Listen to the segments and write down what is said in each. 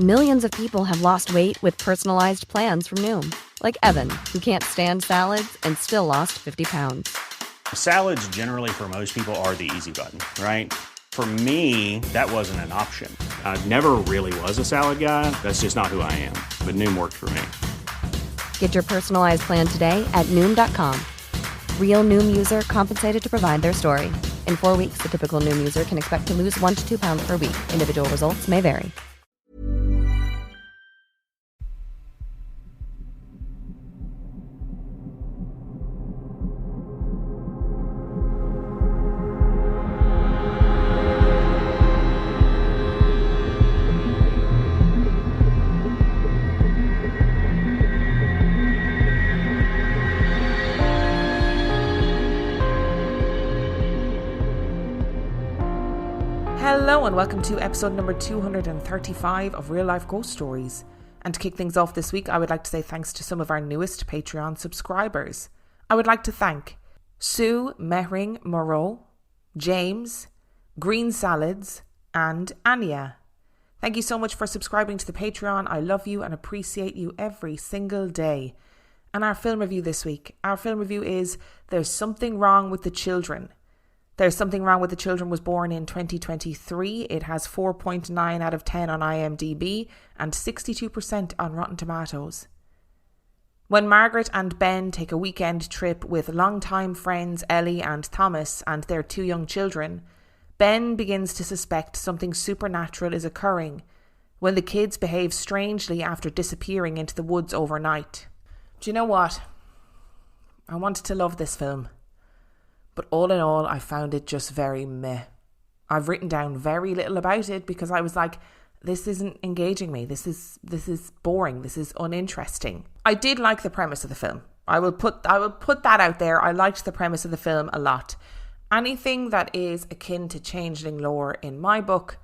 Millions of people have lost weight with personalized plans from Noom. Like Evan, who can't stand salads and still lost 50 pounds. Salads generally for most people are the easy button, right? For me, that wasn't an option. I never really was a salad guy. That's just not who I am. But Noom worked for me. Get your personalized plan today at Noom.com. Real Noom user compensated to provide their story. In 4 weeks, the typical Noom user can expect to lose 1 to 2 pounds per week. Individual results may vary. Hello and welcome to episode number 235 of Real Life Ghost Stories. And to kick things off this week, I would like to say thanks to some of our newest Patreon subscribers. I would like to thank Sue Mehring Moreau, James, Green Salads, and Anya. Thank you so much for subscribing to the Patreon. I love you and appreciate you every single day. And our film review this week. Our film review is There's Something Wrong with the Children. There's Something Wrong with the Children was born in 2023. It has 4.9 out of 10 on IMDb and 62% on Rotten Tomatoes. When Margaret and Ben take a weekend trip with longtime friends Ellie and Thomas and their 2 young children, Ben begins to suspect something supernatural is occurring when the kids behave strangely after disappearing into the woods overnight. Do you know what? I wanted to love this film. But all in all, I found it just very meh. I've written down very little about it because I was like, this isn't engaging me. This is boring. This is uninteresting. I did like the premise of the film. I will put that out there. I liked the premise of the film a lot. Anything that is akin to changeling lore in my book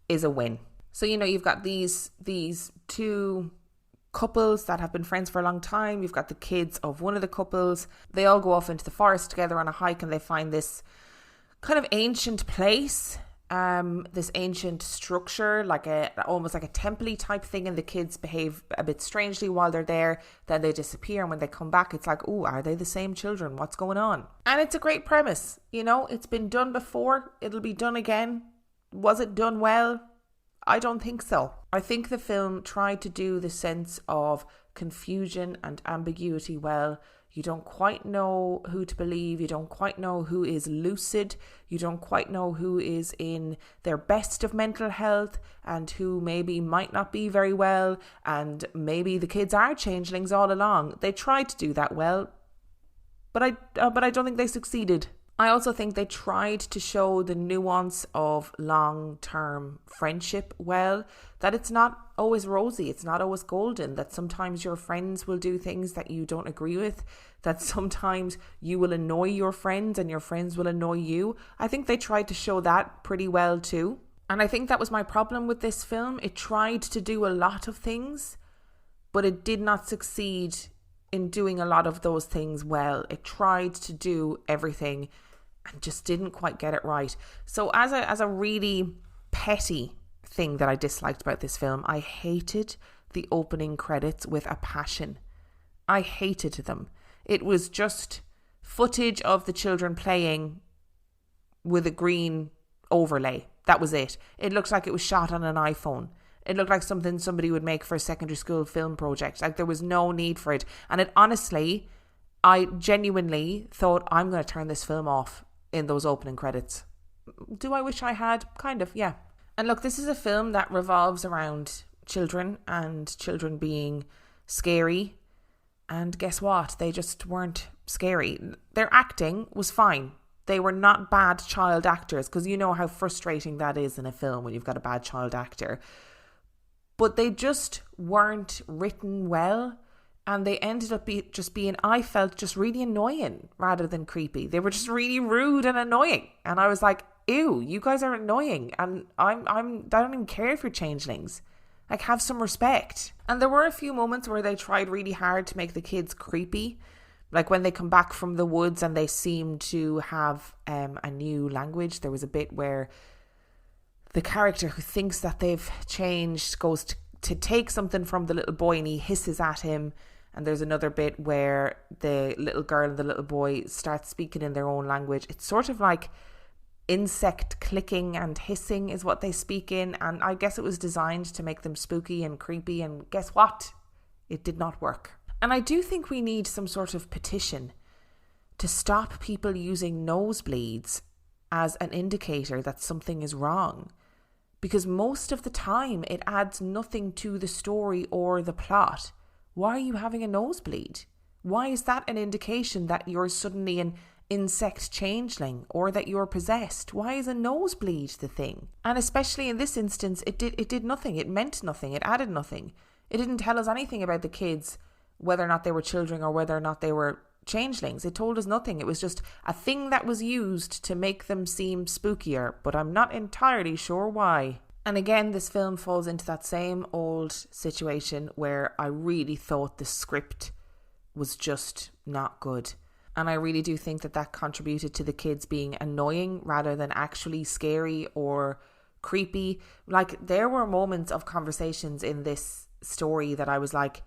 is a win. So, you know, you've got these 2 couples that have been friends for a long time. You've got the kids of one of the couples. They all go off into the forest together on a hike and they find this kind of ancient place, this ancient structure, almost like a temple-y type thing, and the kids behave a bit strangely while they're there. Then they disappear, and when they come back, it's like, oh, are they the same children? What's going on? And it's a great premise. You know, it's been done before. It'll be done again. Was it done well? I don't think so. I think the film tried to do the sense of confusion and ambiguity well. You don't quite know who to believe. You don't quite know who is lucid. You don't quite know who is in their best of mental health and who maybe might not be very well. And maybe the kids are changelings all along. They tried to do that well, but I don't think they succeeded. I also think they tried to show the nuance of long-term friendship well, that it's not always rosy, it's not always golden, that sometimes your friends will do things that you don't agree with, that sometimes you will annoy your friends and your friends will annoy you. I think they tried to show that pretty well too. And I think that was my problem with this film. It tried to do a lot of things, but it did not succeed in doing a lot of those things well. It tried to do everything and just didn't quite get it right. So as a really petty thing that I disliked about this film, I hated the opening credits with a passion. I hated them. It was just footage of the children playing with a green overlay. That was it. It looked like it was shot on an iPhone. It looked like something somebody would make for a secondary school film project. Like, there was no need for it. And it honestly, I genuinely thought, I'm going to turn this film off in those opening credits. Do I wish I had? Kind of, yeah. And look, this is a film that revolves around children and children being scary. And guess what? They just weren't scary. Their acting was fine. They were not bad child actors, because you know how frustrating that is in a film when you've got a bad child actor. But they just weren't written well, and they ended up being, I felt, just really annoying rather than creepy. They were just really rude and annoying, and I was like, ew, you guys are annoying, and I don't even care if you're changelings. Like, have some respect. And there were a few moments where they tried really hard to make the kids creepy, like when they come back from the woods and they seem to have a new language. There was a bit where the character who thinks that they've changed goes to take something from the little boy and he hisses at him. And there's another bit where the little girl and the little boy start speaking in their own language. It's sort of like insect clicking and hissing is what they speak in. And I guess it was designed to make them spooky and creepy. And guess what? It did not work. And I do think we need some sort of petition to stop people using nosebleeds as an indicator that something is wrong. Because most of the time it adds nothing to the story or the plot. Why are you having a nosebleed? Why is that an indication that you're suddenly an insect changeling or that you're possessed? Why is a nosebleed the thing? And especially in this instance, it did nothing. It meant nothing. It added nothing. It didn't tell us anything about the kids, whether or not they were children or whether or not they were changelings. It told us nothing. It was just a thing that was used to make them seem spookier, but I'm not entirely sure why. And again, this film falls into that same old situation where I really thought the script was just not good. And I really do think that contributed to the kids being annoying rather than actually scary or creepy. Like, there were moments of conversations in this story that I was like,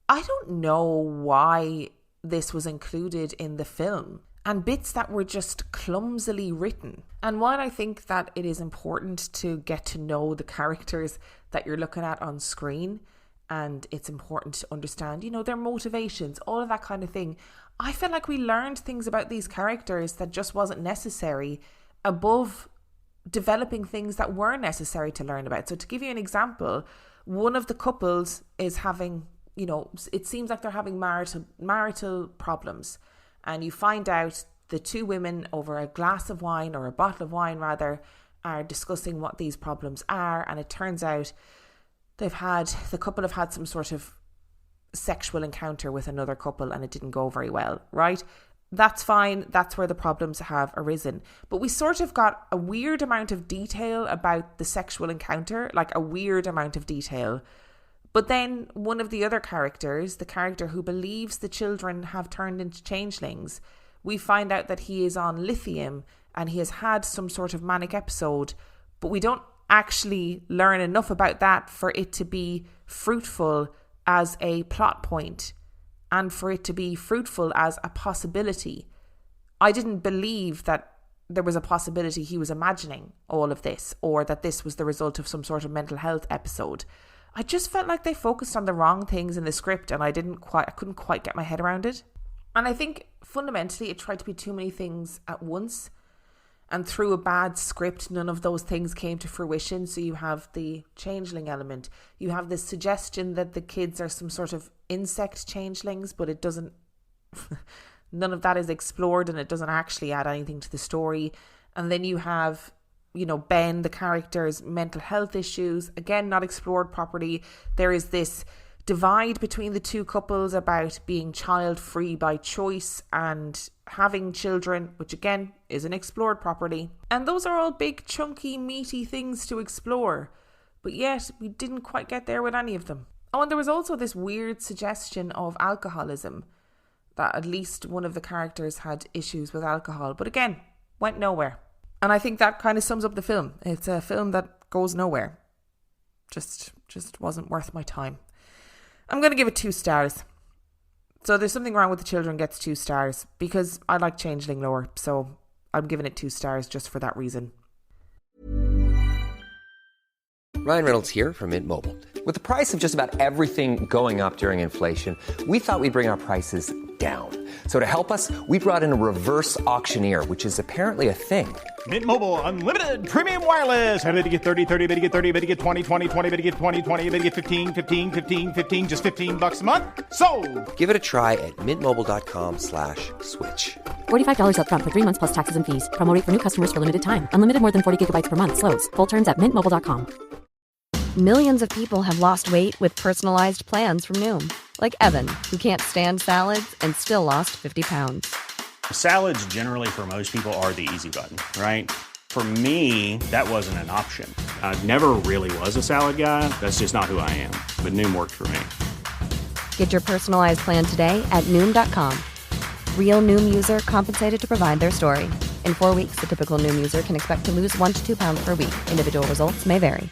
I don't know why this was included in the film, and bits that were just clumsily written. And while I think that it is important to get to know the characters that you're looking at on screen, and it's important to understand, their motivations, all of that kind of thing, I feel like we learned things about these characters that just wasn't necessary, above developing things that were necessary to learn about. So to give you an example, one of the couples is having, it seems like they're having marital problems. And you find out the two women over a glass of wine, or a bottle of wine rather, are discussing what these problems are. And it turns out the couple have had some sort of sexual encounter with another couple and it didn't go very well, right? That's fine. That's where the problems have arisen. But we sort of got a weird amount of detail about the sexual encounter, like a weird amount of detail. But then one of the other characters, the character who believes the children have turned into changelings, we find out that he is on lithium and he has had some sort of manic episode, but we don't actually learn enough about that for it to be fruitful as a plot point and for it to be fruitful as a possibility. I didn't believe that there was a possibility he was imagining all of this, or that this was the result of some sort of mental health episode. I just felt like they focused on the wrong things in the script and I couldn't quite get my head around it. And I think fundamentally it tried to be too many things at once. And through a bad script, none of those things came to fruition. So you have the changeling element. You have this suggestion that the kids are some sort of insect changelings, but it doesn't, none of that is explored and it doesn't actually add anything to the story. And then you have, Ben, the character's mental health issues, again, not explored properly. There is this divide between the two couples about being child-free by choice and having children, which again isn't explored properly. And those are all big, chunky, meaty things to explore. But yet, we didn't quite get there with any of them. Oh, and there was also this weird suggestion of alcoholism, that at least one of the characters had issues with alcohol. But again, went nowhere. And I think that kind of sums up the film. It's a film that goes nowhere. Just wasn't worth my time. I'm going to give it 2 stars. So there's something wrong with the children gets 2 stars because I like changeling lore. So I'm giving it 2 stars just for that reason. Ryan Reynolds here from Mint Mobile. With the price of just about everything going up during inflation, we thought we'd bring our prices down. So to help us, we brought in a reverse auctioneer, which is apparently a thing. Mint Mobile Unlimited Premium Wireless. How to get 30, 30, bit to get 30, bit to get 20, 20, 20, bit to get 20, 20, bit to get 15, 15, 15, 15, just $15 a month? Sold! Give it a try at mintmobile.com/switch. $45 up front for 3 months plus taxes and fees. Promo rate for new customers for limited time. Unlimited more than 40 gigabytes per month. Slows full terms at mintmobile.com. Millions of people have lost weight with personalized plans from Noom. Like Evan, who can't stand salads and still lost 50 pounds. Salads generally for most people are the easy button, right? For me, that wasn't an option. I never really was a salad guy. That's just not who I am. But Noom worked for me. Get your personalized plan today at Noom.com. Real Noom user compensated to provide their story. In 4 weeks, the typical Noom user can expect to lose 1 to 2 pounds per week. Individual results may vary.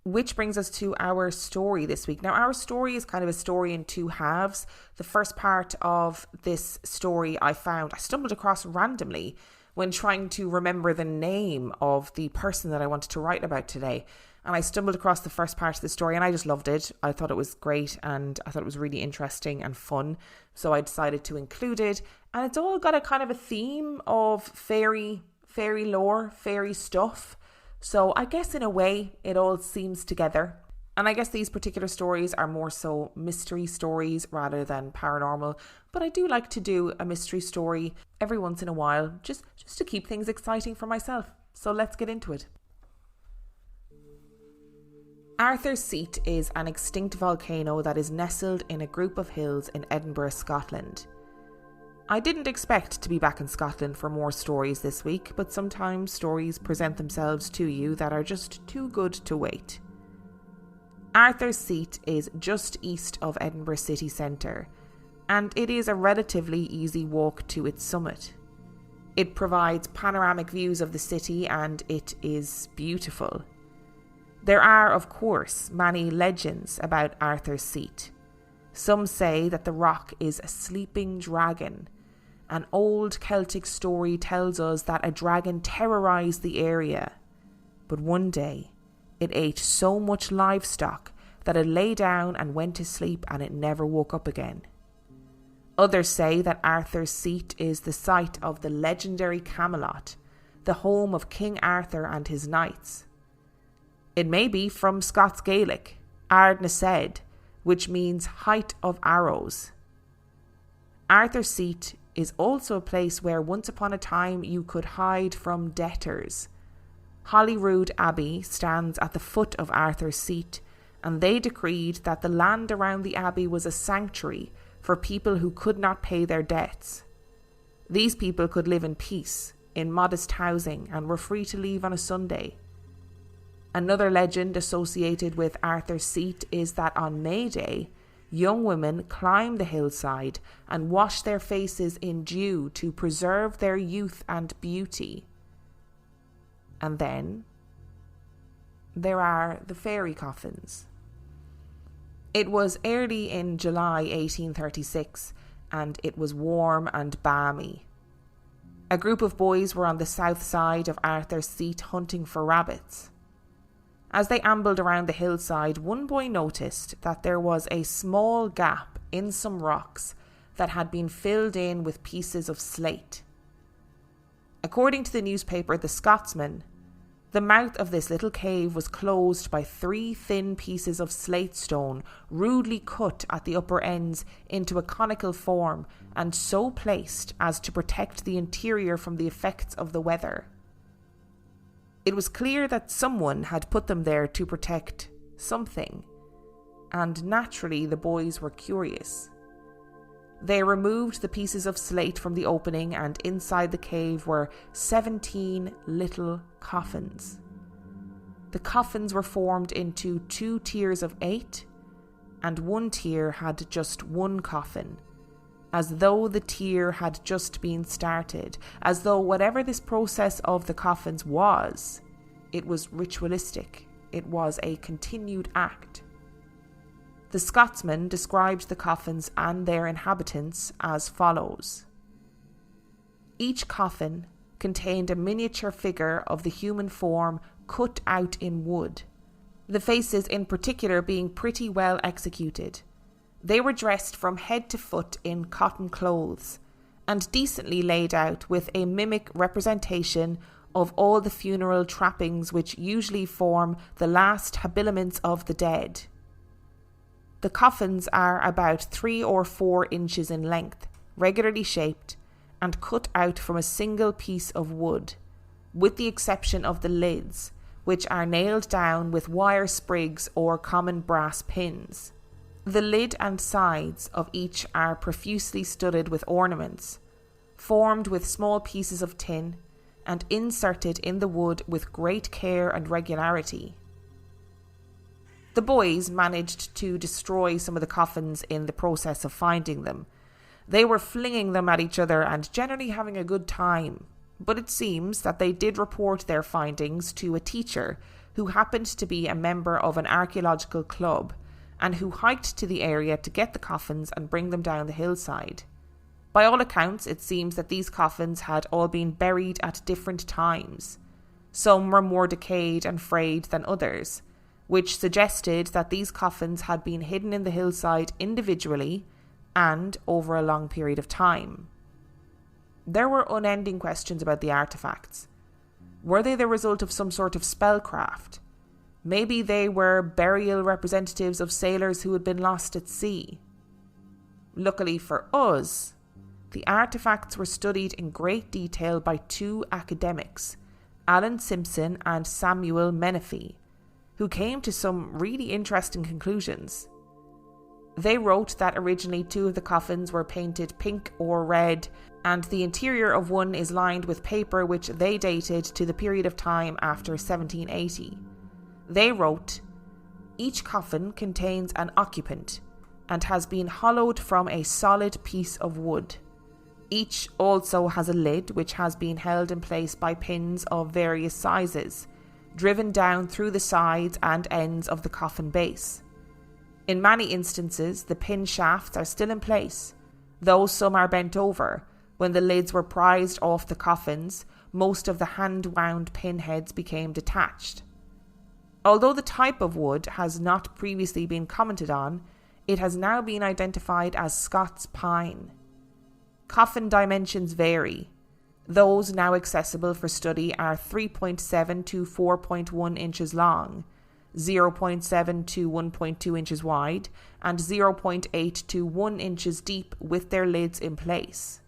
Which brings us to our story this week. Now, our story is kind of a story in two halves. The first part of this story I stumbled across randomly when trying to remember the name of the person that I wanted to write about today. And I stumbled across the first part of the story and I just loved it. I thought it was great and I thought it was really interesting and fun. So I decided to include it. And it's all got a kind of a theme of fairy lore, fairy stuff. So I guess in a way it all seems together. And I guess these particular stories are more so mystery stories rather than paranormal. But I do like to do a mystery story every once in a while, just to keep things exciting for myself. So let's get into it. Arthur's Seat is an extinct volcano that is nestled in a group of hills in Edinburgh, Scotland. I didn't expect to be back in Scotland for more stories this week, but sometimes stories present themselves to you that are just too good to wait. Arthur's Seat is just east of Edinburgh city centre, and it is a relatively easy walk to its summit. It provides panoramic views of the city and it is beautiful. There are, of course, many legends about Arthur's Seat. Some say that the rock is a sleeping dragon. An old Celtic story tells us that a dragon terrorised the area. But one day, it ate so much livestock that it lay down and went to sleep and it never woke up again. Others say that Arthur's Seat is the site of the legendary Camelot, the home of King Arthur and his knights. It may be from Scots Gaelic, Ard na Sed, which means height of arrows. Arthur's Seat is also a place where once upon a time you could hide from debtors. Holyrood Abbey stands at the foot of Arthur's Seat, and they decreed that the land around the abbey was a sanctuary for people who could not pay their debts. These people could live in peace, in modest housing, and were free to leave on a Sunday. Another legend associated with Arthur's Seat is that on May Day, young women climb the hillside and wash their faces in dew to preserve their youth and beauty. And then there are the fairy coffins. It was early in July 1836 and it was warm and balmy. A group of boys were on the south side of Arthur's Seat hunting for rabbits. As they ambled around the hillside, one boy noticed that there was a small gap in some rocks that had been filled in with pieces of slate. According to the newspaper The Scotsman, the mouth of this little cave was closed by 3 thin pieces of slate stone, rudely cut at the upper ends into a conical form and so placed as to protect the interior from the effects of the weather. It was clear that someone had put them there to protect something, and naturally the boys were curious. They removed the pieces of slate from the opening, and inside the cave were 17 little coffins. The coffins were formed into 2 tiers of 8, and one tier had just one coffin, as though the tier had just been started, as though whatever this process of the coffins was, it was ritualistic, it was a continued act. The Scotsman described the coffins and their inhabitants as follows. Each coffin contained a miniature figure of the human form cut out in wood, the faces in particular being pretty well executed. They were dressed from head to foot in cotton clothes, and decently laid out with a mimic representation of all the funeral trappings which usually form the last habiliments of the dead. The coffins are about 3 or 4 inches in length, regularly shaped, and cut out from a single piece of wood, with the exception of the lids, which are nailed down with wire sprigs or common brass pins. The lid and sides of each are profusely studded with ornaments, formed with small pieces of tin, and inserted in the wood with great care and regularity. The boys managed to destroy some of the coffins in the process of finding them. They were flinging them at each other and generally having a good time, but it seems that they did report their findings to a teacher who happened to be a member of an archaeological club and who hiked to the area to get the coffins and bring them down the hillside. By all accounts, it seems that these coffins had all been buried at different times. Some were more decayed and frayed than others, which suggested that these coffins had been hidden in the hillside individually and over a long period of time. There were unending questions about the artefacts. Were they the result of some sort of spellcraft? Maybe they were burial representatives of sailors who had been lost at sea. Luckily for us, the artefacts were studied in great detail by two academics, Alan Simpson and Samuel Menefee, who came to some really interesting conclusions. They wrote that originally two of the coffins were painted pink or red, and the interior of one is lined with paper which they dated to the period of time after 1780. They wrote, "Each coffin contains an occupant and has been hollowed from a solid piece of wood. Each also has a lid which has been held in place by pins of various sizes, driven down through the sides and ends of the coffin base. In many instances, the pin shafts are still in place, though some are bent over. When the lids were prized off the coffins, most of the hand-wound pin heads became detached. Although the type of wood has not previously been commented on, it has now been identified as Scots pine. Coffin dimensions vary. Those now accessible for study are 3.7 to 4.1 inches long, 0.7 to 1.2 inches wide, and 0.8 to 1 inches deep with their lids in place.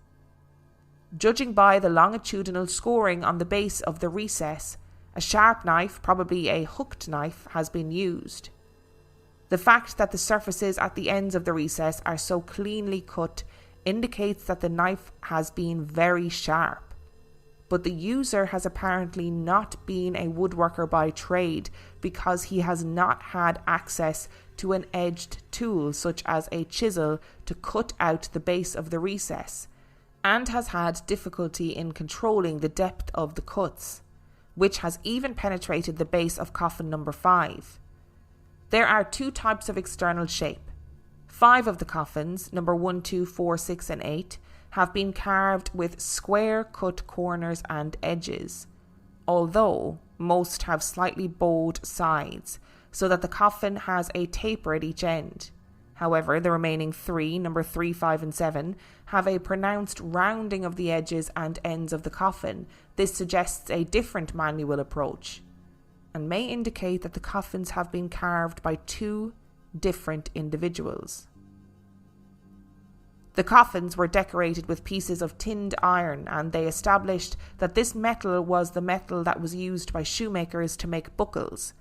Judging by the longitudinal scoring on the base of the recess, a sharp knife, probably a hooked knife, has been used. The fact that the surfaces at the ends of the recess are so cleanly cut indicates that the knife has been very sharp. But the user has apparently not been a woodworker by trade because he has not had access to an edged tool such as a chisel to cut out the base of the recess, and has had difficulty in controlling the depth of the cuts, which has even penetrated the base of coffin number 5. There are two types of external shape. 5 of the coffins, number 1, 2, 4, 6 and 8, have been carved with square cut corners and edges, although most have slightly bowed sides, so that the coffin has a taper at each end. However, the remaining 3, number 3, 5 and 7, have a pronounced rounding of the edges and ends of the coffin. This suggests a different manual approach, and may indicate that the coffins have been carved by two different individuals. The coffins were decorated with pieces of tinned iron, and they established that this metal was the metal that was used by shoemakers to make buckles,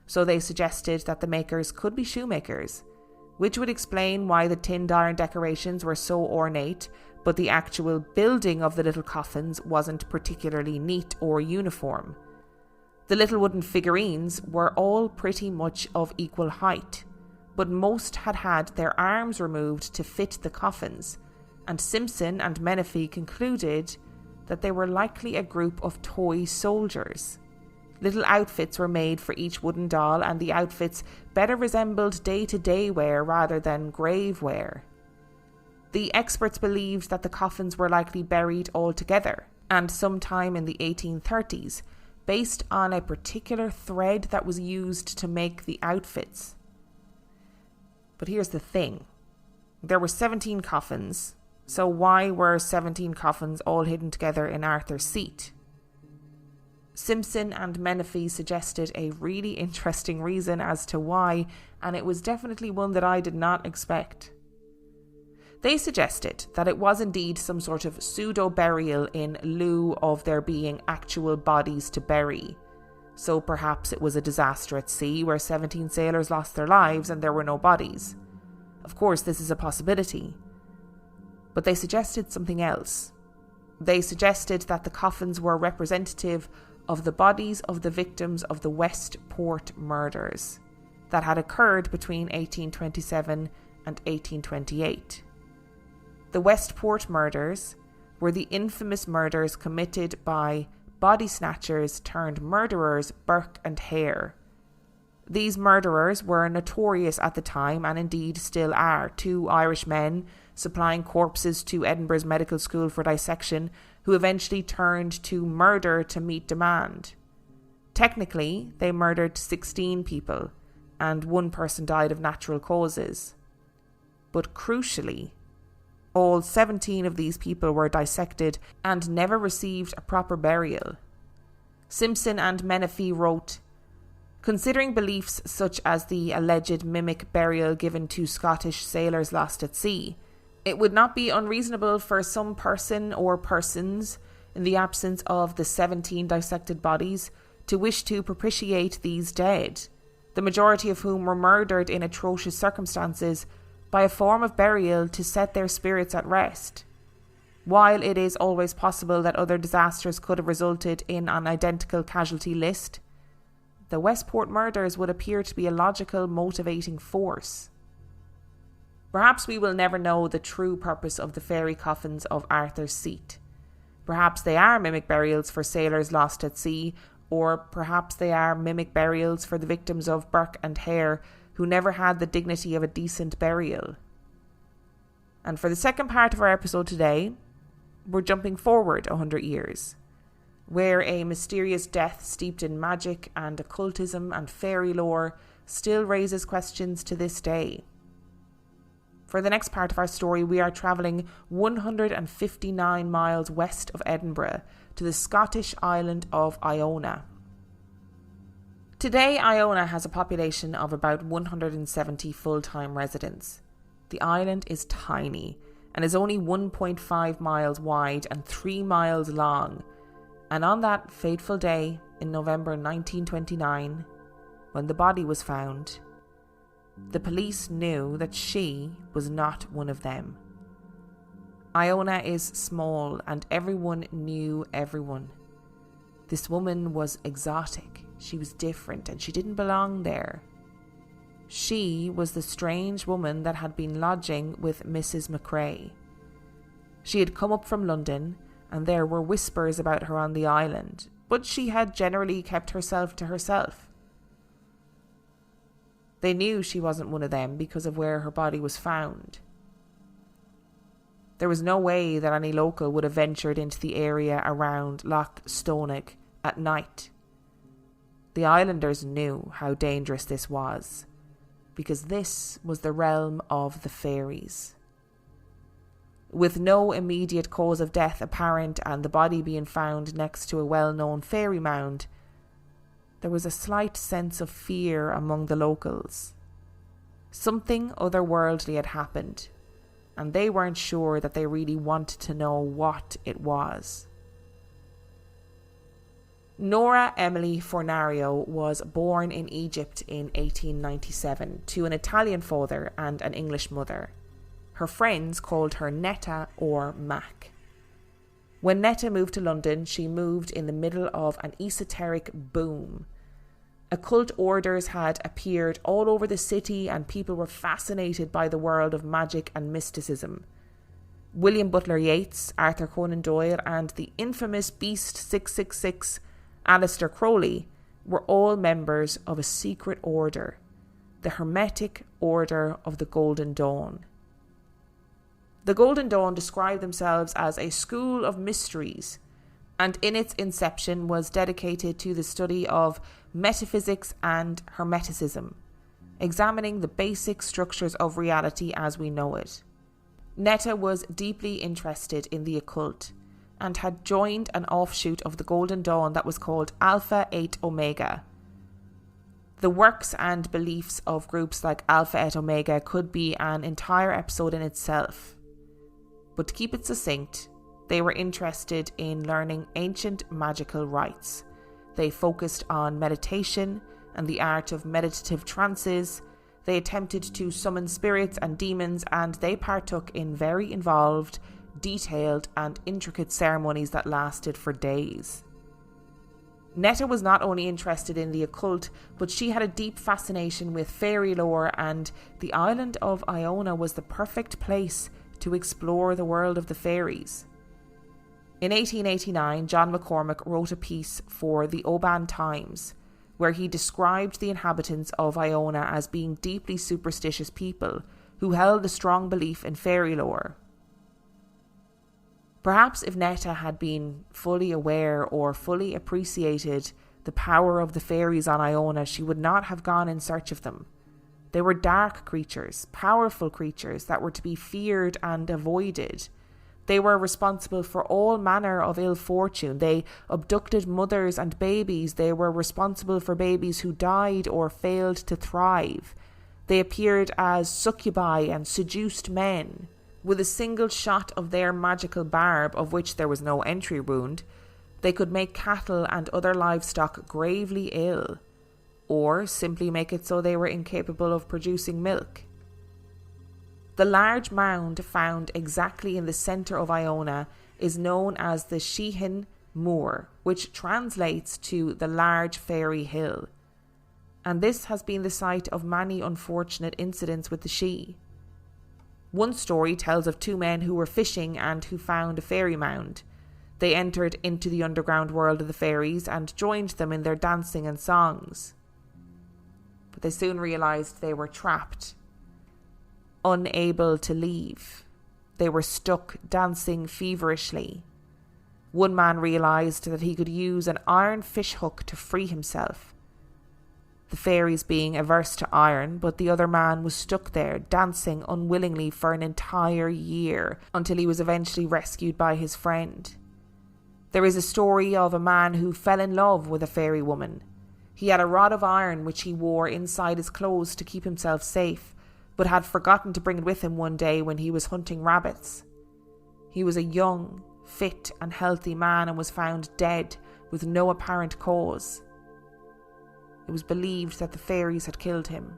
so they suggested that the makers could be shoemakers, which would explain why the tinned iron decorations were so ornate, but the actual building of the little coffins wasn't particularly neat or uniform. The little wooden figurines were all pretty much of equal height, but most had had their arms removed to fit the coffins, and Simpson and Menefee concluded that they were likely a group of toy soldiers. Little outfits were made for each wooden doll, and the outfits better resembled day-to-day wear rather than grave wear. The experts believed that the coffins were likely buried all together, and sometime in the 1830s, based on a particular thread that was used to make the outfits. But here's the thing. There were 17 coffins, so why were 17 coffins all hidden together in Arthur's Seat? Simpson and Menefee suggested a really interesting reason as to why, and it was definitely one that I did not expect. They suggested that it was indeed some sort of pseudo-burial in lieu of there being actual bodies to bury. So perhaps it was a disaster at sea where 17 sailors lost their lives and there were no bodies. Of course, this is a possibility. But they suggested something else. They suggested that the coffins were representative of the bodies of the victims of the Westport murders that had occurred between 1827 and 1828. The Westport murders were the infamous murders committed by body snatchers turned murderers Burke and Hare, These murderers were notorious at the time and indeed still are. 2 Irish men supplying corpses to Edinburgh's medical school for dissection who eventually turned to murder to meet demand. Technically, they murdered 16 people and 1 person died of natural causes. But crucially, all 17 of these people were dissected and never received a proper burial. Simpson and Menefee wrote, "Considering beliefs such as the alleged mimic burial given to Scottish sailors lost at sea, it would not be unreasonable for some person or persons, in the absence of the 17 dissected bodies, to wish to propitiate these dead, the majority of whom were murdered in atrocious circumstances, by a form of burial to set their spirits at rest. While it is always possible that other disasters could have resulted in an identical casualty list, the Westport murders would appear to be a logical motivating force." Perhaps we will never know the true purpose of the fairy coffins of Arthur's Seat. Perhaps they are mimic burials for sailors lost at sea, or perhaps they are mimic burials for the victims of Burke and Hare who never had the dignity of a decent burial. And for the second part of our episode today, we're jumping forward 100 years, where a mysterious death steeped in magic and occultism and fairy lore still raises questions to this day. For the next part of our story, we are travelling 159 miles west of Edinburgh to the Scottish island of Iona. Today, Iona has a population of about 170 full-time residents. The island is tiny and is only 1.5 miles wide and 3 miles long. And on that fateful day in November 1929, when the body was found, the police knew that she was not one of them. Iona is small and everyone knew everyone. This woman was exotic, she was different and she didn't belong there. She was the strange woman that had been lodging with Mrs. McCrae. She had come up from London and there were whispers about her on the island, but she had generally kept herself to herself. They knew she wasn't one of them because of where her body was found. There was no way that any local would have ventured into the area around Loch Stonagh at night. The islanders knew how dangerous this was, because this was the realm of the fairies. With no immediate cause of death apparent and the body being found next to a well-known fairy mound, there was a slight sense of fear among the locals. Something otherworldly had happened, and they weren't sure that they really wanted to know what it was. Nora Emily Fornario was born in Egypt in 1897 to an Italian father and an English mother. Her friends called her Netta or Mac. When Netta moved to London, she moved in the middle of an esoteric boom. Occult orders had appeared all over the city and people were fascinated by the world of magic and mysticism. William Butler Yeats, Arthur Conan Doyle and the infamous Beast 666, Aleister Crowley, were all members of a secret order, the Hermetic Order of the Golden Dawn. The Golden Dawn described themselves as a school of mysteries, and in its inception was dedicated to the study of metaphysics and hermeticism, examining the basic structures of reality as we know it. Netta was deeply interested in the occult and had joined an offshoot of the Golden Dawn that was called Alpha 8 Omega. The works and beliefs of groups like Alpha 8 Omega could be an entire episode in itself. But to keep it succinct, they were interested in learning ancient magical rites. They focused on meditation and the art of meditative trances. They attempted to summon spirits and demons, and they partook in very involved, detailed and intricate ceremonies that lasted for days. Netta was not only interested in the occult, but she had a deep fascination with fairy lore, and the island of Iona was the perfect place to explore the world of the fairies. In 1889, John McCormack wrote a piece for the Oban Times where he described the inhabitants of Iona as being deeply superstitious people who held a strong belief in fairy lore. Perhaps if Netta had been fully aware or fully appreciated the power of the fairies on Iona, she would not have gone in search of them. They were dark creatures, powerful creatures that were to be feared and avoided. They were responsible for all manner of ill fortune. They abducted mothers and babies. They were responsible for babies who died or failed to thrive. They appeared as succubi and seduced men. With a single shot of their magical barb, of which there was no entry wound, they could make cattle and other livestock gravely ill, or simply make it so they were incapable of producing milk. The large mound found exactly in the centre of Iona is known as the Sheehan Moor, which translates to the large fairy hill, and this has been the site of many unfortunate incidents with the Sidhe. One story tells of two men who were fishing and who found a fairy mound. They entered into the underground world of the fairies and joined them in their dancing and songs. But they soon realised they were trapped, unable to leave. They were stuck dancing feverishly. One man realised that he could use an iron fish hook to free himself, the fairies being averse to iron, but the other man was stuck there, dancing unwillingly for an entire year, until he was eventually rescued by his friend. There is a story of a man who fell in love with a fairy woman. He had a rod of iron which he wore inside his clothes to keep himself safe, but had forgotten to bring it with him one day when he was hunting rabbits. He was a young, fit and healthy man and was found dead with no apparent cause. It was believed that the fairies had killed him.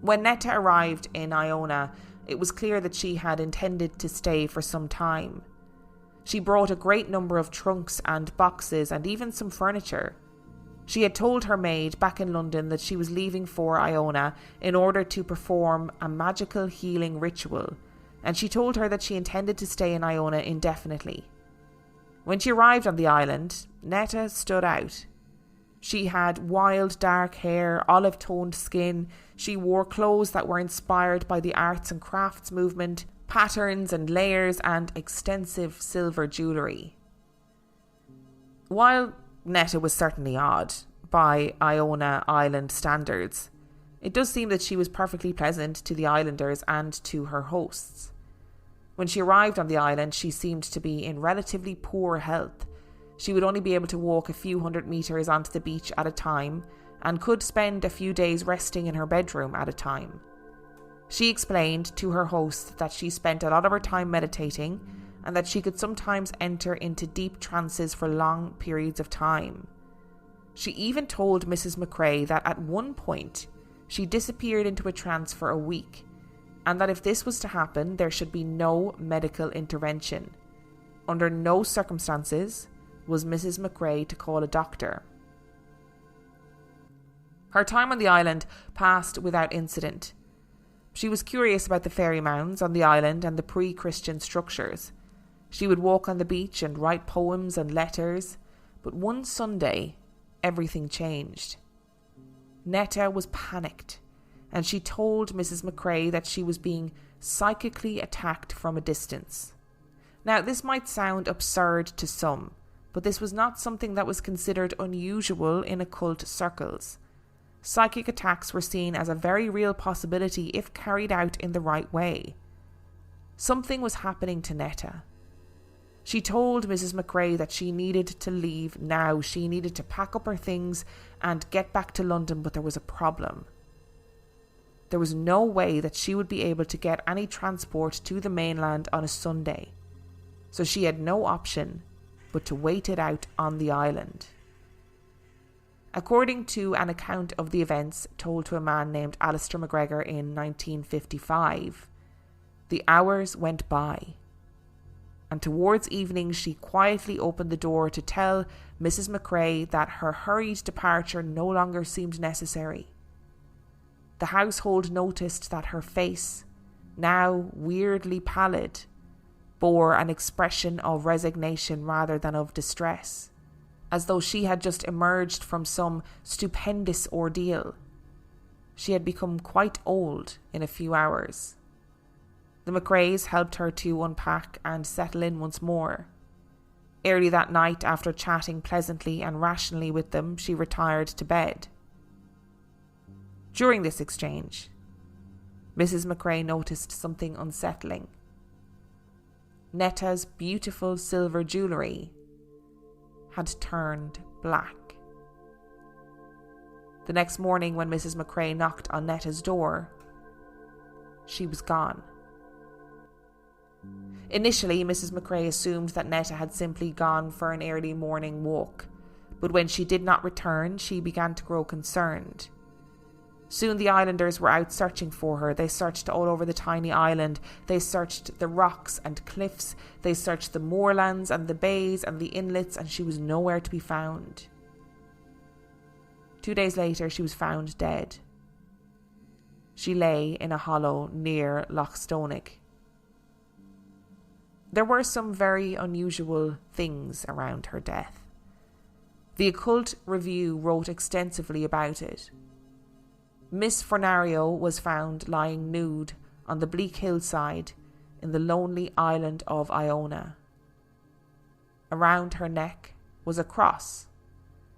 When Netta arrived in Iona, it was clear that she had intended to stay for some time. She brought a great number of trunks and boxes and even some furniture. She had told her maid back in London that she was leaving for Iona in order to perform a magical healing ritual, and she told her that she intended to stay in Iona indefinitely. When she arrived on the island, Netta stood out. She had wild dark hair, olive-toned skin. She wore clothes that were inspired by the arts and crafts movement, patterns and layers, and extensive silver jewellery. While Netta was certainly odd by Iona Island standards, it does seem that she was perfectly pleasant to the islanders and to her hosts. When she arrived on the island, she seemed to be in relatively poor health. She would only be able to walk a few hundred metres onto the beach at a time and could spend a few days resting in her bedroom at a time. She explained to her host that she spent a lot of her time meditating and that she could sometimes enter into deep trances for long periods of time. She even told Mrs. McCrae that at one point she disappeared into a trance for a week, and that if this was to happen, there should be no medical intervention. Under no circumstances was Mrs. McCrae to call a doctor. Her time on the island passed without incident. She was curious about the fairy mounds on the island and the pre-Christian structures. She would walk on the beach and write poems and letters, but one Sunday, everything changed. Netta was panicked, and she told Mrs. McCrae that she was being psychically attacked from a distance. Now, this might sound absurd to some, but this was not something that was considered unusual in occult circles. Psychic attacks were seen as a very real possibility if carried out in the right way. Something was happening to Netta. She told Mrs. McCrae that she needed to leave now. She needed to pack up her things and get back to London, but there was a problem. There was no way that she would be able to get any transport to the mainland on a Sunday, so she had no option but to wait it out on the island. According to an account of the events told to a man named Alistair McGregor in 1955, the hours went by, and towards evening she quietly opened the door to tell Mrs. McCrae that her hurried departure no longer seemed necessary. The household noticed that her face, now weirdly pallid, bore an expression of resignation rather than of distress. as though she had just emerged from some stupendous ordeal. She had become quite old in a few hours. The McRaes helped her to unpack and settle in once more. Early that night, after chatting pleasantly and rationally with them, she retired to bed. During this exchange, Mrs. McRae noticed something unsettling. Netta's beautiful silver jewellery had turned black. The next morning, when Mrs. McRae knocked on Netta's door, she was gone. Initially, Mrs. McRae assumed that Netta had simply gone for an early morning walk, but when she did not return, she began to grow concerned. Soon the islanders were out searching for her. They searched all over the tiny island. They searched the rocks and cliffs. They searched the moorlands and the bays and the inlets, and she was nowhere to be found. 2 days later, she was found dead. She lay in a hollow near Loch Stonig. There were some very unusual things around her death. The Occult Review wrote extensively about it. Miss Fornario was found lying nude on the bleak hillside in the lonely island of Iona. Around her neck was a cross,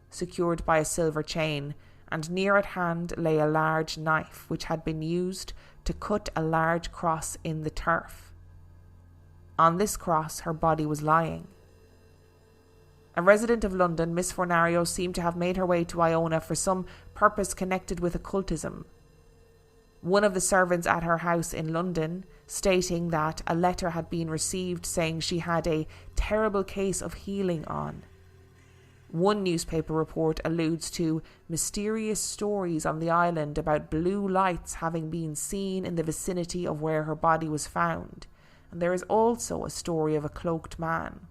secured by a silver chain, and near at hand lay a large knife which had been used to cut a large cross in the turf. On this cross her body was lying. A resident of London, Miss Fornario seemed to have made her way to Iona for some purpose connected with occultism. One of the servants at her house in London, stating that a letter had been received saying she had a terrible case of healing on. One newspaper report alludes to mysterious stories on the island about blue lights having been seen in the vicinity of where her body was found, and there is also a story of a cloaked man.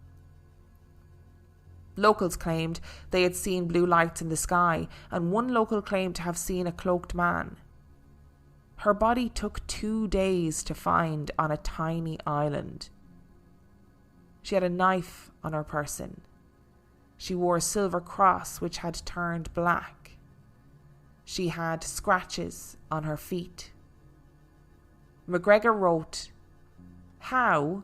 Locals claimed they had seen blue lights in the sky, and one local claimed to have seen a cloaked man. Her body took 2 days to find on a tiny island. She had a knife on her person. She wore a silver cross which had turned black. She had scratches on her feet. McGregor wrote, "How,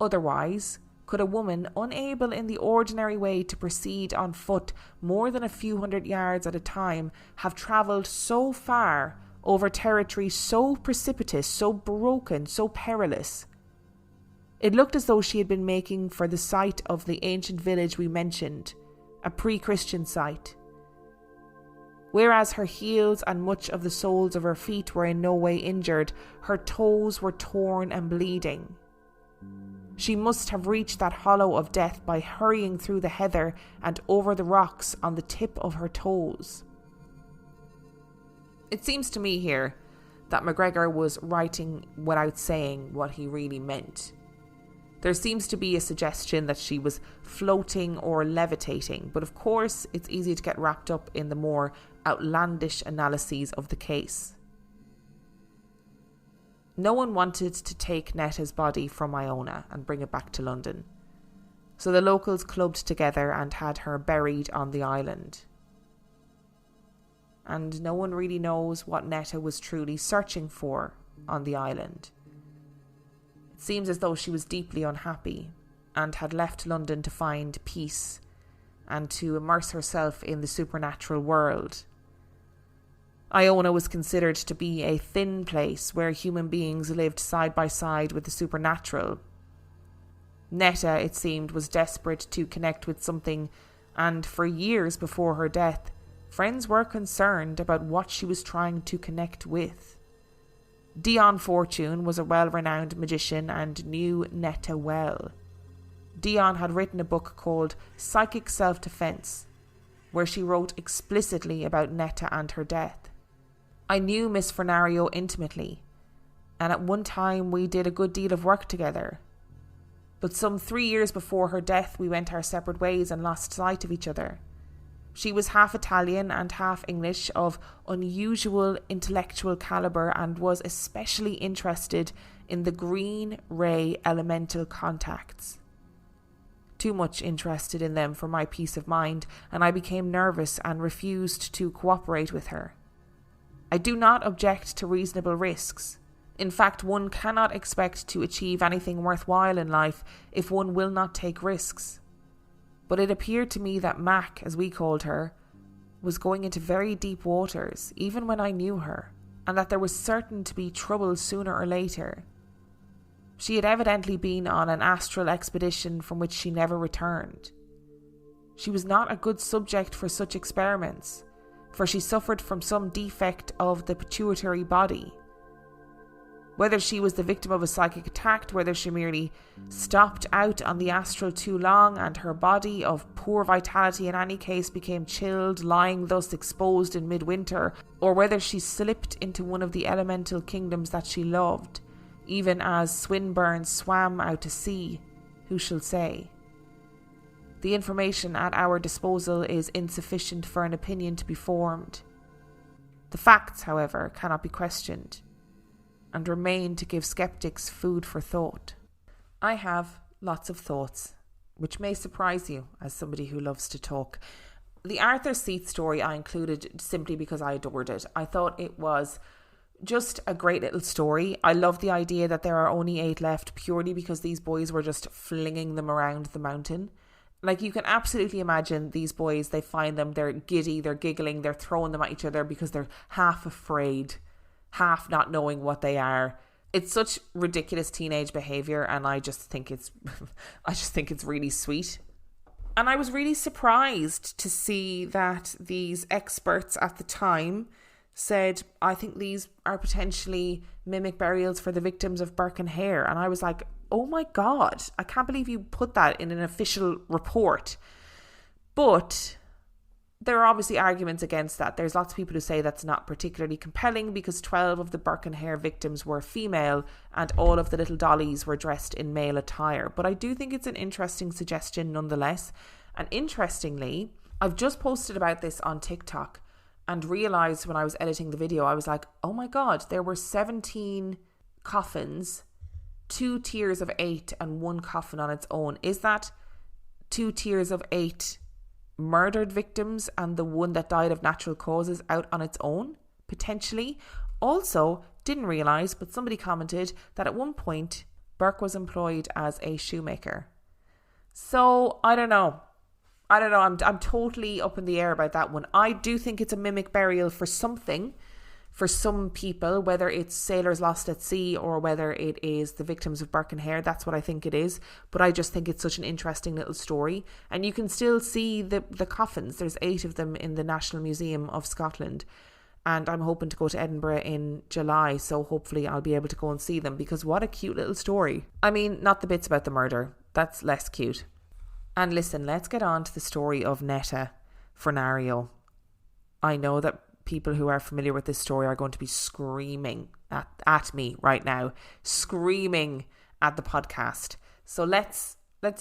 otherwise, could a woman unable in the ordinary way to proceed on foot more than a few hundred yards at a time have travelled so far over territory so precipitous, so broken, so perilous? It looked as though she had been making for the site of the ancient village we mentioned, a pre-Christian site. Whereas her heels and much of the soles of her feet were in no way injured, her toes were torn and bleeding. She must have reached that hollow of death by hurrying through the heather and over the rocks on the tip of her toes." It seems to me here that McGregor was writing without saying what he really meant. There seems to be a suggestion that she was floating or levitating, but of course it's easy to get wrapped up in the more outlandish analyses of the case. No one wanted to take Netta's body from Iona and bring it back to London, so the locals clubbed together and had her buried on the island. And no one really knows what Netta was truly searching for on the island. It seems as though she was deeply unhappy and had left London to find peace and to immerse herself in the supernatural world. Iona was considered to be a thin place where human beings lived side by side with the supernatural. Netta, it seemed, was desperate to connect with something, and for years before her death, friends were concerned about what she was trying to connect with. Dion Fortune was a well-renowned magician and knew Netta well. Dion had written a book called Psychic Self-Defense, where she wrote explicitly about Netta and her death. I knew Miss Fornario intimately, and at one time we did a good deal of work together. But some 3 years before her death we went our separate ways and lost sight of each other. She was half Italian and half English, of unusual intellectual calibre, and was especially interested in the green ray elemental contacts. too much interested in them for my peace of mind, and I became nervous and refused to cooperate with her. I do not object to reasonable risks. In fact, one cannot expect to achieve anything worthwhile in life if one will not take risks. But it appeared to me that Mac, as we called her, was going into very deep waters, even when I knew her, and that there was certain to be trouble sooner or later. She had evidently been on an astral expedition from which she never returned. She was not a good subject for such experiments, for she suffered from some defect of the pituitary body. Whether she was the victim of a psychic attack, whether she merely stopped out on the astral too long and her body of poor vitality in any case became chilled, lying thus exposed in midwinter, or whether she slipped into one of the elemental kingdoms that she loved, even as Swinburne swam out to sea, who shall say? The information at our disposal is insufficient for an opinion to be formed. The facts, however, cannot be questioned, and remain to give skeptics food for thought. I have lots of thoughts, which may surprise you as somebody who loves to talk. The Arthur Seat story I included simply because I adored it. I thought it was just a great little story. I love the idea that there are only 8 left purely because these boys were just flinging them around the mountain. Like, you can absolutely imagine these boys, they find them, they're giddy, they're giggling, they're throwing them at each other because they're half afraid, half not knowing what they are. It's such ridiculous teenage behavior, and I just think it's really sweet. And I was really surprised to see that these experts at the time said, I think these are potentially mimic burials for the victims of Burke and Hare. And I was like, oh my God, I can't believe you put that in an official report. But there are obviously arguments against that. There's lots of people who say that's not particularly compelling because 12 of the Burke and Hare victims were female and all of the little dollies were dressed in male attire. But I do think it's an interesting suggestion nonetheless. And interestingly, I've just posted about this on TikTok and realised when I was editing the video, I was like, oh my God, there were 17 coffins, 2 tiers of 8 and 1 coffin on its own. Is that 2 tiers of 8 murdered victims and the one that died of natural causes out on its own? Potentially. Also, didn't realise, but somebody commented that at one point Burke was employed as a shoemaker. So, I don't know. I'm totally up in the air about that one. I do think it's a mimic burial for something, for some people, whether it's sailors lost at sea or whether it is the victims of Burke and Hare. That's what I think it is. But I just think it's such an interesting little story. And you can still see the coffins. There's 8 of them in the National Museum of Scotland. And I'm hoping to go to Edinburgh in July. So hopefully I'll be able to go and see them, because what a cute little story. I mean, not the bits about the murder. That's less cute. And listen, let's get on to the story of Netta Fornario. I know that people who are familiar with this story are going to be screaming at me right now, screaming at the podcast. So let's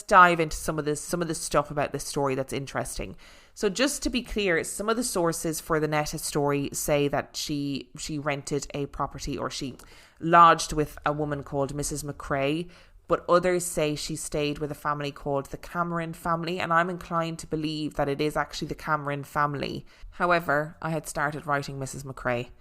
dive into some of the stuff about this story that's interesting. So just to be clear, some of the sources for the Netta story say that she rented a property, or she lodged with a woman called Mrs. McCrae, but others say she stayed with a family called the Cameron family, and I'm inclined to believe that it is actually the Cameron family. However, I had started writing Mrs. McCrae,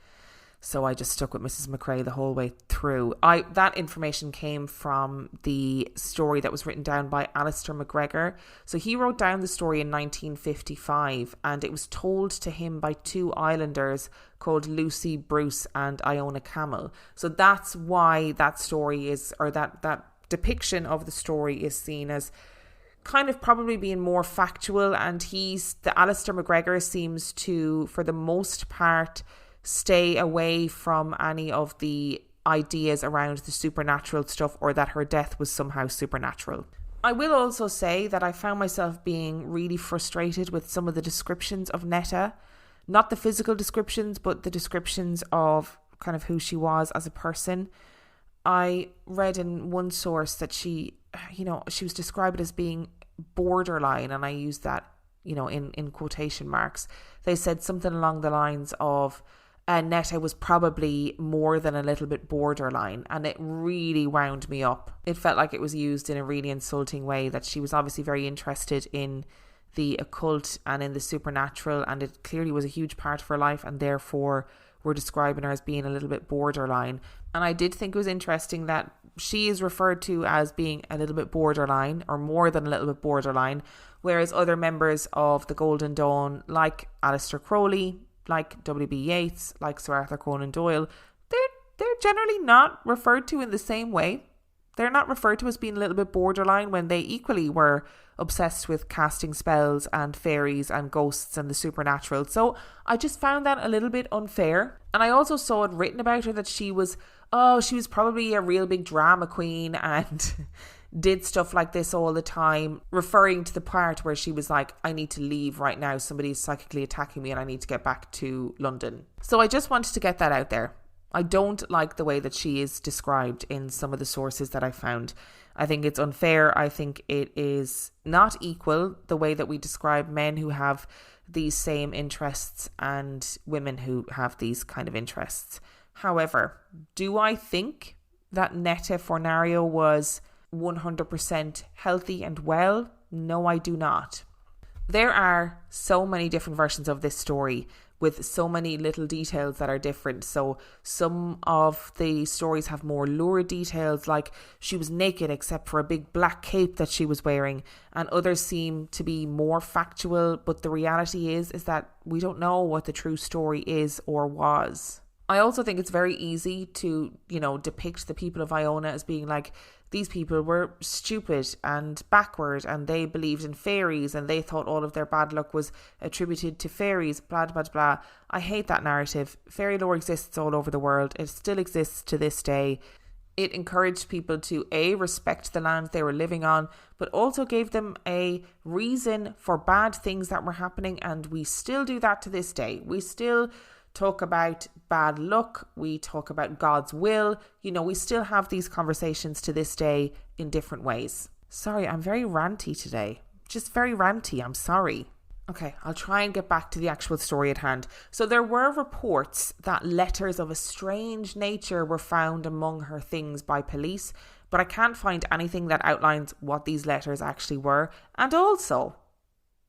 so I just stuck with Mrs. McCrae the whole way through. That information came from the story that was written down by Alistair McGregor. So he wrote down the story in 1955, and it was told to him by 2 islanders called Lucy Bruce and Iona Camel. So that's why that story is, or that depiction of the story is seen as kind of probably being more factual. And the Alistair McGregor seems to, for the most part, stay away from any of the ideas around the supernatural stuff, or that her death was somehow supernatural. I will also say that I found myself being really frustrated with some of the descriptions of Netta. Not the physical descriptions, but the descriptions of kind of who she was as a person. I read in one source that she was described as being borderline, and I use that, in quotation marks. They said something along the lines of Netta was probably more than a little bit borderline, and it really wound me up. It felt like it was used in a really insulting way, that she was obviously very interested in the occult and in the supernatural, and it clearly was a huge part of her life, and therefore we're describing her as being a little bit borderline. And I did think it was interesting that she is referred to as being a little bit borderline, or more than a little bit borderline, whereas other members of the Golden Dawn, like Aleister Crowley, like W.B. Yeats, like Sir Arthur Conan Doyle, they're generally not referred to in the same way. They're not referred to as being a little bit borderline when they equally were obsessed with casting spells and fairies and ghosts and the supernatural. So I just found that a little bit unfair. And I also saw it written about her that she was probably a real big drama queen and did stuff like this all the time, referring to the part where she was like, I need to leave right now. Somebody's psychically attacking me and I need to get back to London. So I just wanted to get that out there. I don't like the way that she is described in some of the sources that I found. I think it's unfair. I think it is not equal, the way that we describe men who have these same interests and women who have these kind of interests. However, do I think that Netta Fornario was 100% healthy and well? No, I do not. There are so many different versions of this story with so many little details that are different. So some of the stories have more lurid details, like she was naked except for a big black cape that she was wearing, and others seem to be more factual, but the reality is that we don't know what the true story is or was. I also think it's very easy to, depict the people of Iona as being like, these people were stupid and backward and they believed in fairies and they thought all of their bad luck was attributed to fairies, blah, blah, blah. I hate that narrative. Fairy lore exists all over the world. It still exists to this day. It encouraged people to respect the land they were living on, but also gave them a reason for bad things that were happening, and we still do that to this day. We still talk about bad luck, we talk about God's will, we still have these conversations to this day in different ways. Sorry, I'm very ranty today. Just very ranty, I'm sorry. Okay, I'll try and get back to the actual story at hand. So there were reports that letters of a strange nature were found among her things by police, but I can't find anything that outlines what these letters actually were. And also,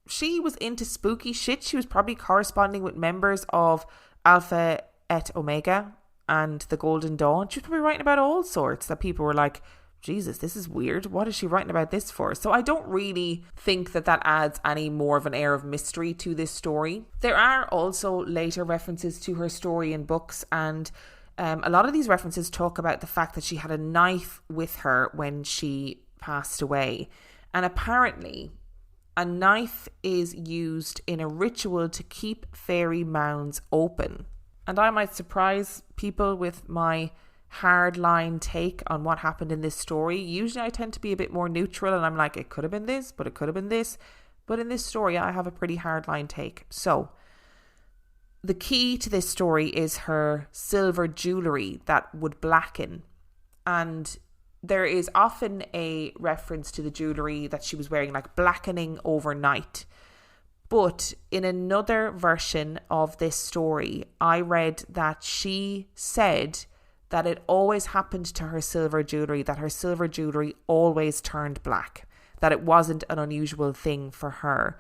she was into spooky shit. She was probably corresponding with members of Alpha et Omega and the Golden Dawn. She was probably writing about all sorts that people were like, Jesus, this is weird. What is she writing about this for? So I don't really think that adds any more of an air of mystery to this story. There are also later references to her story in books, and a lot of these references talk about the fact that she had a knife with her when she passed away. And apparently a knife is used in a ritual to keep fairy mounds open. And I might surprise people with my hardline take on what happened in this story. Usually I tend to be a bit more neutral and I'm like, it could have been this, but it could have been this. But in this story, I have a pretty hardline take. So the key to this story is her silver jewellery that would blacken. And there is often a reference to the jewellery that she was wearing, like blackening overnight. But in another version of this story, I read that she said that it always happened to her silver jewellery, that her silver jewellery always turned black, that it wasn't an unusual thing for her.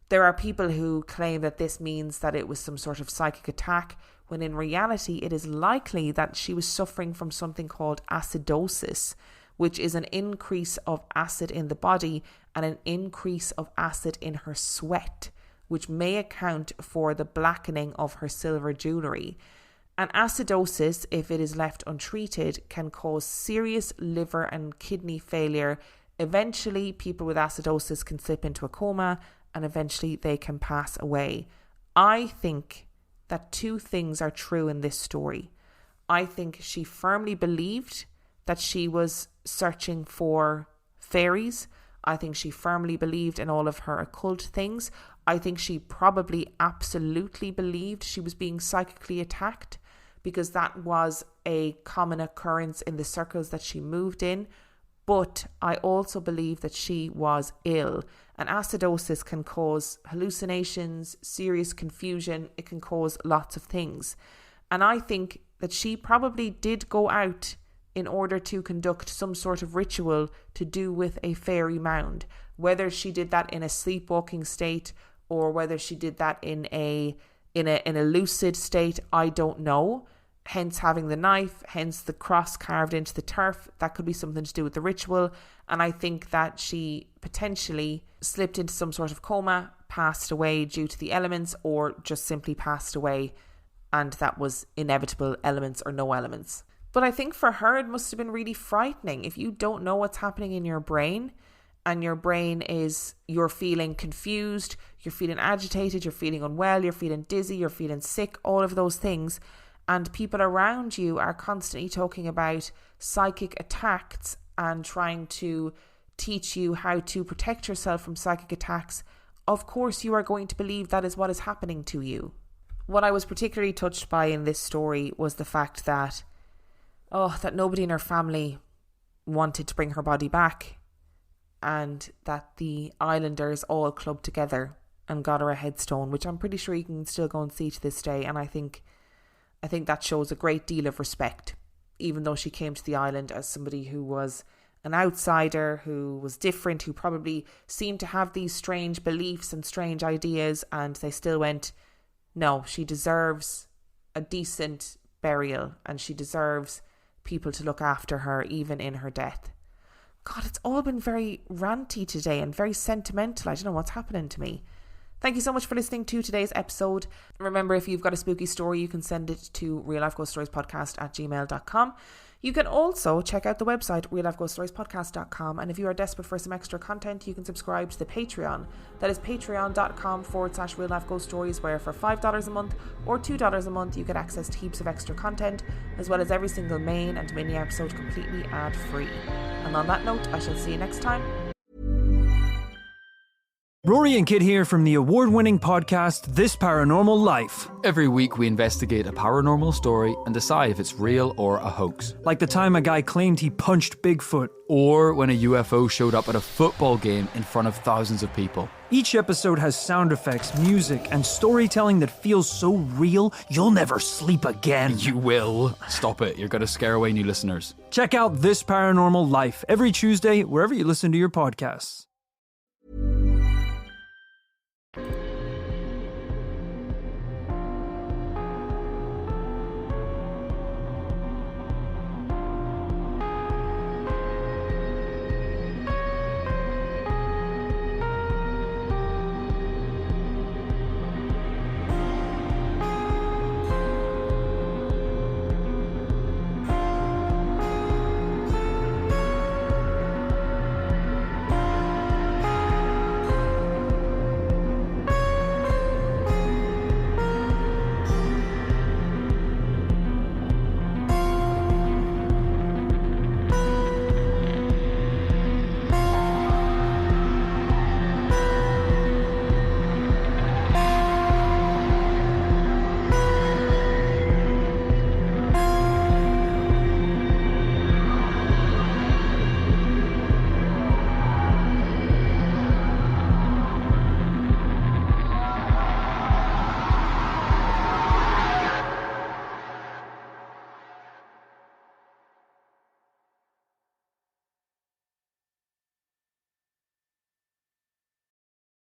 There are people who claim that this means that it was some sort of psychic attack, when in reality it is likely that she was suffering from something called acidosis, which is an increase of acid in the body and an increase of acid in her sweat, which may account for the blackening of her silver jewellery. And acidosis, if it is left untreated, can cause serious liver and kidney failure. Eventually, people with acidosis can slip into a coma and eventually they can pass away. I think that two things are true in this story. I think she firmly believed that she was searching for fairies. I think she firmly believed in all of her occult things. I think she probably absolutely believed she was being psychically attacked, because that was a common occurrence in the circles that she moved in. But I also believe that she was ill, and acidosis can cause hallucinations, serious confusion. It can cause lots of things. And I think that she probably did go out in order to conduct some sort of ritual to do with a fairy mound. Whether she did that in a sleepwalking state or whether she did that in a lucid state, I don't know. Hence having the knife, hence the cross carved into the turf. That could be something to do with the ritual. And I think that she potentially slipped into some sort of coma, passed away due to the elements, or just simply passed away, and that was inevitable, elements or no elements. But I think for her, it must have been really frightening. If you don't know what's happening in your brain, and your brain is, you're feeling confused, you're feeling agitated, you're feeling unwell, you're feeling dizzy, you're feeling sick, all of those things, and people around you are constantly talking about psychic attacks and trying to teach you how to protect yourself from psychic attacks, of course you are going to believe that is what is happening to you. What I was particularly touched by in this story was the fact that nobody in her family wanted to bring her body back, and that the islanders all clubbed together and got her a headstone, which I'm pretty sure you can still go and see to this day. And I think that shows a great deal of respect, even though she came to the island as somebody who was an outsider, who was different, who probably seemed to have these strange beliefs and strange ideas, and they still went, no, she deserves a decent burial and she deserves people to look after her even in her death. God, it's all been very ranty today and very sentimental. I don't know what's happening to me. Thank you so much for listening to today's episode. Remember, if you've got a spooky story, you can send it to reallifeghoststoriespodcast@gmail.com. You can also check out the website, reallifeghoststoriespodcast.com. And if you are desperate for some extra content, you can subscribe to the Patreon. That is patreon.com/reallifeghoststories, where for $5 a month or $2 a month, you get access to heaps of extra content, as well as every single main and mini episode completely ad-free. And on that note, I shall see you next time. Rory and Kit here from the award-winning podcast This Paranormal Life. Every week we investigate a paranormal story and decide if it's real or a hoax. Like the time a guy claimed he punched Bigfoot. Or when a UFO showed up at a football game in front of thousands of people. Each episode has sound effects, music, and storytelling that feels so real, you'll never sleep again. You will. Stop it. You're going to scare away new listeners. Check out This Paranormal Life every Tuesday, wherever you listen to your podcasts.